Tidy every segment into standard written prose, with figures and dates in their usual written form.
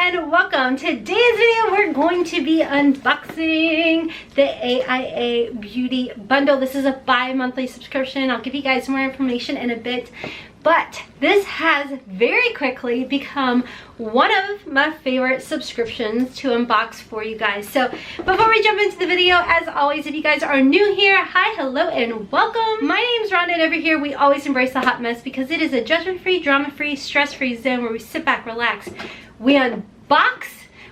and welcome. Today's video we're going to be unboxing the AIA beauty bundle. This is a bi-monthly subscription. I'll give you guys more information in a bit, but this has very quickly become one of my favorite subscriptions to unbox for you guys. So before we jump into the video, as always, if you guys are new here, hi, hello, and welcome. My name's Rhonda, and over here we always embrace the hot mess because it is a judgment-free, drama-free, stress-free zone where we sit back, relax, we unbox,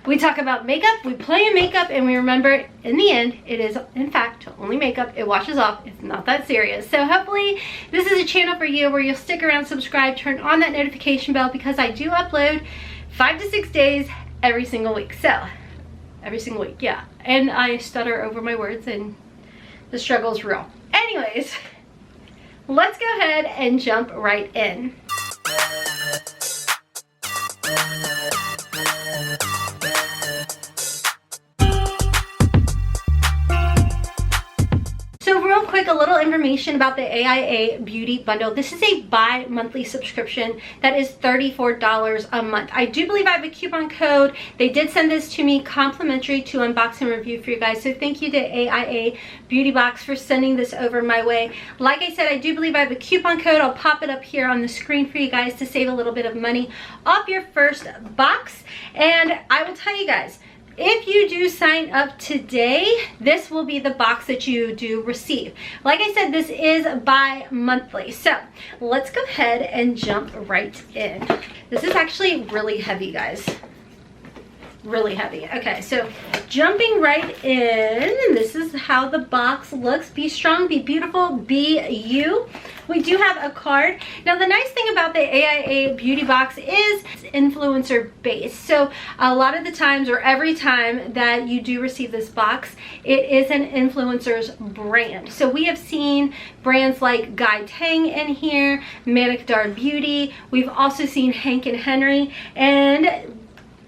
we talk about makeup, we play in makeup, and we remember in the end it is in fact only makeup. It washes off. It's not that serious. So hopefully this is a channel for you where you'll stick around, subscribe, turn on that notification bell, because I do upload 5 to 6 days every single week. So every single week, yeah, and I stutter over my words and the struggle is real. Anyways, let's go ahead and jump right in. So real quick, a little information about the AIA beauty bundle. This is a bi-monthly subscription that is $34 a month. I do believe I have a coupon code. They did send this to me complimentary to unbox and review for you guys. So thank you to AIA Beauty Box for sending this over my way. Like I said, I do believe I have a coupon code. I'll pop it up here on the screen for you guys to save a little bit of money off your first box. And I will tell you guys, if you do sign up today, this will be the box that you do receive. Like I said, this is bi-monthly. So let's go ahead and jump right in. This is actually really heavy, guys. Really heavy. Okay, so jumping right in, this is how the box looks. Be strong, be beautiful, be you. We do have a card. Now the nice thing about the AIA beauty box is influencer based. So a lot of the times, or every time that you do receive this box, it is an influencer's brand. So we have seen brands like Guy Tang in here, Manic Dar Beauty. We've also seen Hank and Henry, and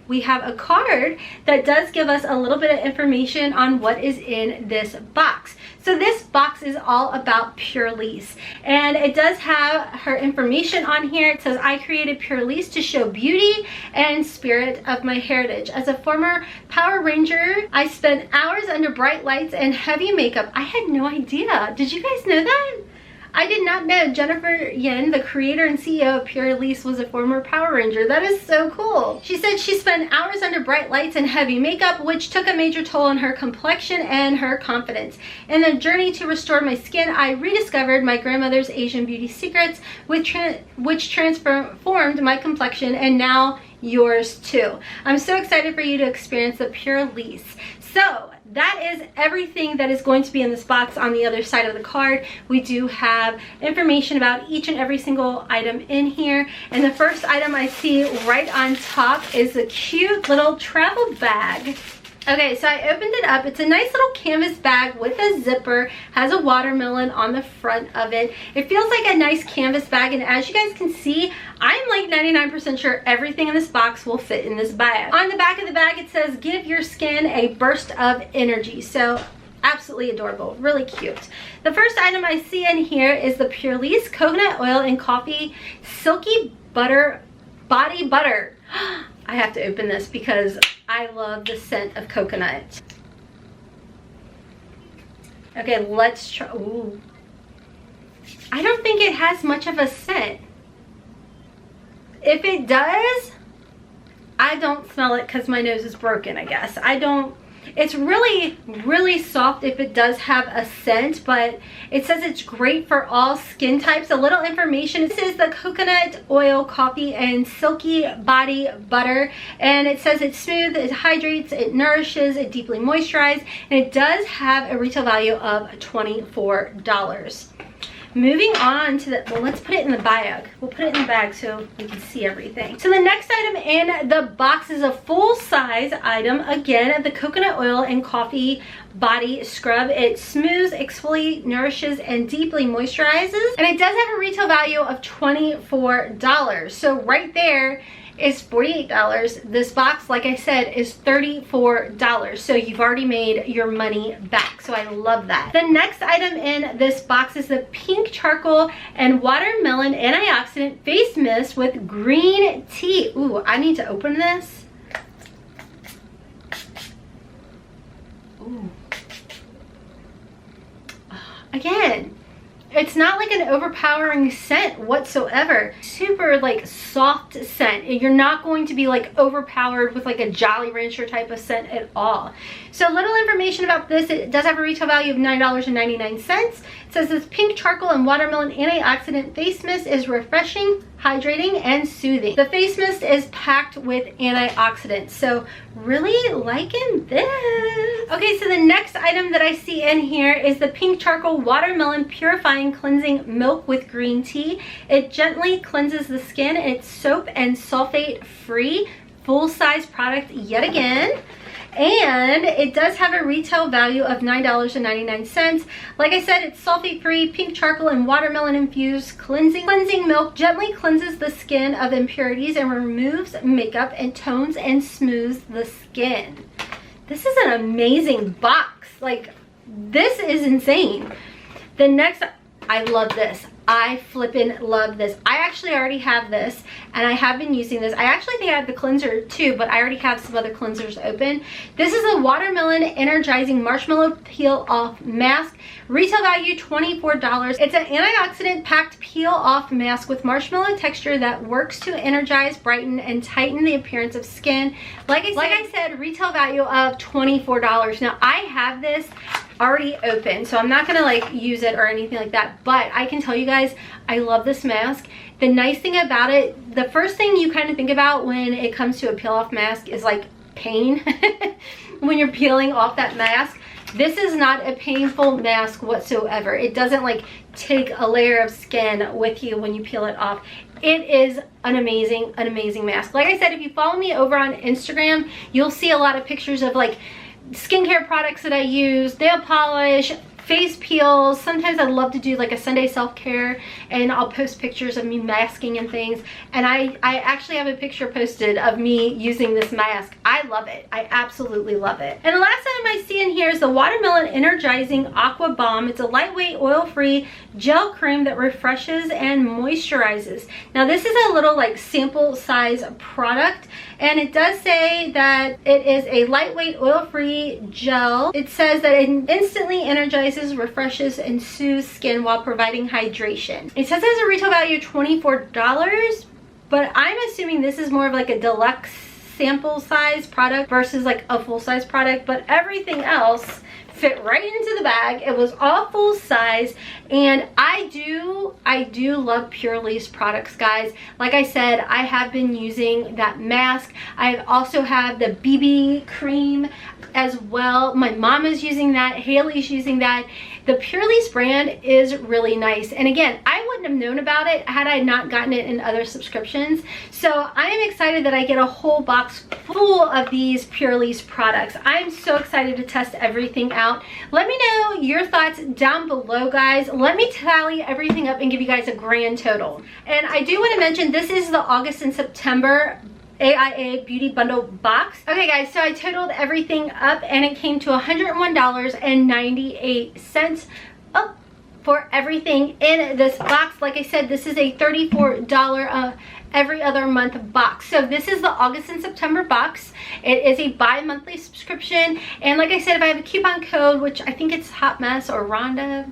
we have a card that does give us a little bit of information on what is in this box. So this box is all about Purlisse, and it does have her information on here. It says, I created Purlisse to show beauty and spirit of my heritage. As a former Power Ranger, I spent hours under bright lights and heavy makeup. I had no idea. Did you guys know that? I did not know Jennifer Yen, the creator and CEO of Purlisse, was a former Power Ranger. That is so cool. She said she spent hours under bright lights and heavy makeup, which took a major toll on her complexion and her confidence. In the journey to restore my skin, I rediscovered my grandmother's Asian beauty secrets, which transformed my complexion, and now yours too. I'm so excited for you to experience the Purlisse. So that is everything that is going to be in this box. On the other side of the card, we do have information about each and every single item in here. And the first item I see right on top is a cute little travel bag. Okay, so I opened it up. It's a nice little canvas bag with a zipper, has a watermelon on the front of it. It feels like a nice canvas bag, and as you guys can see, I'm like 99% sure everything in this box will fit in this bag. On the back of the bag, it says, give your skin a burst of energy. So absolutely adorable, really cute. The first item I see in here is the Purlisse Coconut Oil and Coffee Silky Butter Body Butter. I have to open this because I love the scent of coconut. Okay, let's try. Ooh. I don't think it has much of a scent. If it does, I don't smell it because my nose is broken, I guess. It's really soft if it does have a scent, but it says it's great for all skin types. A little information. This is the coconut oil, coffee, and silky body butter, and it says it's smooth, it hydrates, it nourishes, it deeply moisturizes, and it does have a retail value of $24. Moving on to the, well, let's put it in the bag. We'll put it in the bag so we can see everything. So the next item in the box is a full-size item. Again, the coconut oil and coffee body scrub. It smooths, exfoliates, nourishes, and deeply moisturizes. And it does have a retail value of $24. So right there is $48. This box, like I said, is $34. So you've already made your money back. So I love that. The next item in this box is the pink charcoal and watermelon antioxidant face mist with green tea. Ooh, I need to open this. Ooh. Again, it's not like an overpowering scent whatsoever. Super like soft scent. You're not going to be like overpowered with like a Jolly Rancher type of scent at all. So little information about this. It does have a retail value of $9.99. It says this pink charcoal and watermelon antioxidant face mist is refreshing, hydrating, and soothing. The face mist is packed with antioxidants, so really liking this. Okay, so the next item that I see in here is the pink charcoal watermelon purifying cleansing milk with green tea. It gently cleanses the skin. It's soap and sulfate free, full-size product yet again. And it does have a retail value of $9.99. Like I said, it's sulfate-free, pink charcoal, and watermelon-infused cleansing milk. Gently cleanses the skin of impurities and removes makeup and tones and smooths the skin. This is an amazing box. Like, this is insane. The next, I love this. I flippin' love this. I actually already have this, and I have been using this. I actually think I have the cleanser too, but I already have some other cleansers open. This is a watermelon energizing marshmallow peel off mask. Retail value $24. It's an antioxidant packed peel off mask with marshmallow texture that works to energize, brighten, and tighten the appearance of skin. Like I said, retail value of $24. Now I have this already open, so I'm not gonna like use it or anything like that, but I can tell you guys, I love this mask. The nice thing about it, the first thing you kind of think about when it comes to a peel off mask is like pain. When you're peeling off that mask, this is not a painful mask whatsoever. It doesn't like take a layer of skin with you when you peel it off. It is an amazing mask. Like I said, if you follow me over on Instagram, you'll see a lot of pictures of like skincare products that I use, nail polish, face peels. Sometimes I love to do like a Sunday self-care, and I'll post pictures of me masking and things, and I actually have a picture posted of me using this mask. I love it. I absolutely love it. And the last item I see in here is the Watermelon Energizing Aqua Balm. It's a lightweight oil-free gel cream that refreshes and moisturizes. Now this is a little like sample size product, and it does say that it is a lightweight oil-free gel. It says that it instantly energizes, refreshes, and soothes skin while providing hydration. It says it has a retail value of $24, but I'm assuming this is more of like a deluxe sample size product versus like a full size product, but everything else fit right into the bag. It was all full size, and I do love Purely's products, guys. Like I said, I have been using that mask. I also have the BB cream as well. My mom is using that. Hailey's using that. The Purely's brand is really nice, and again, I wouldn't have known about it had I not gotten it in other subscriptions. So I am excited that I get a whole box full of these Purely's products. I'm so excited to test everything out. Let me know your thoughts down below, guys. Let me tally everything up and give you guys a grand total. And I do want to mention, this is the August and September AIA beauty bundle box. Okay guys, so I totaled everything up and it came to $101.98 for everything in this box. Like I said, this is a $34 every other month box. So this is the August and September box. It is a bi-monthly subscription, and like I said, if I have a coupon code, which I think it's Hotmess or RHONDA,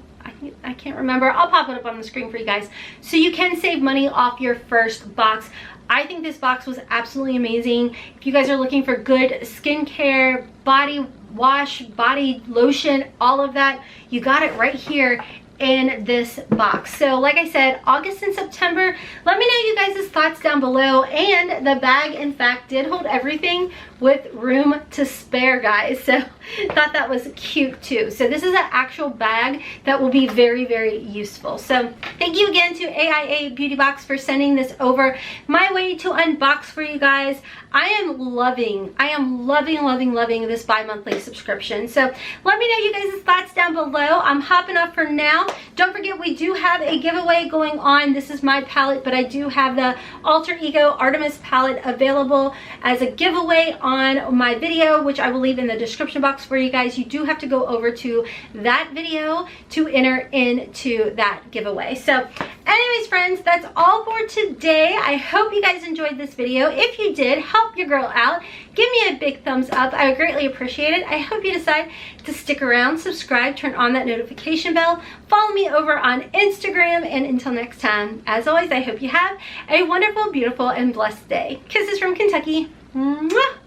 I can't remember, I'll pop it up on the screen for you guys, so you can save money off your first box. I think this box was absolutely amazing. If you guys are looking for good skincare, body wash, body lotion, all of that, you got it right here in this box. So like I said, August and September. Let me know you guys' thoughts down below. And the bag, in fact, did hold everything with room to spare, guys. So thought that was cute too. So this is an actual bag that will be very, very useful. So thank you again to AIA Beauty Box for sending this over my way to unbox for you guys. I am loving this bi-monthly subscription. So let me know you guys' thoughts down below. I'm hopping off for now. Don't forget, we do have a giveaway going on. This is my palette, but I do have the Alter Ego Artemis palette available as a giveaway on my video, which I will leave in the description box box for you guys. You do have to go over to that video to enter into that giveaway. So anyways, friends, that's all for today. I hope you guys enjoyed this video. If you did, help your girl out. Give me a big thumbs up. I would greatly appreciate it. I hope you decide to stick around, subscribe, turn on that notification bell, follow me over on Instagram, and until next time, as always, I hope you have a wonderful, beautiful, and blessed day. Kisses from Kentucky. Mwah!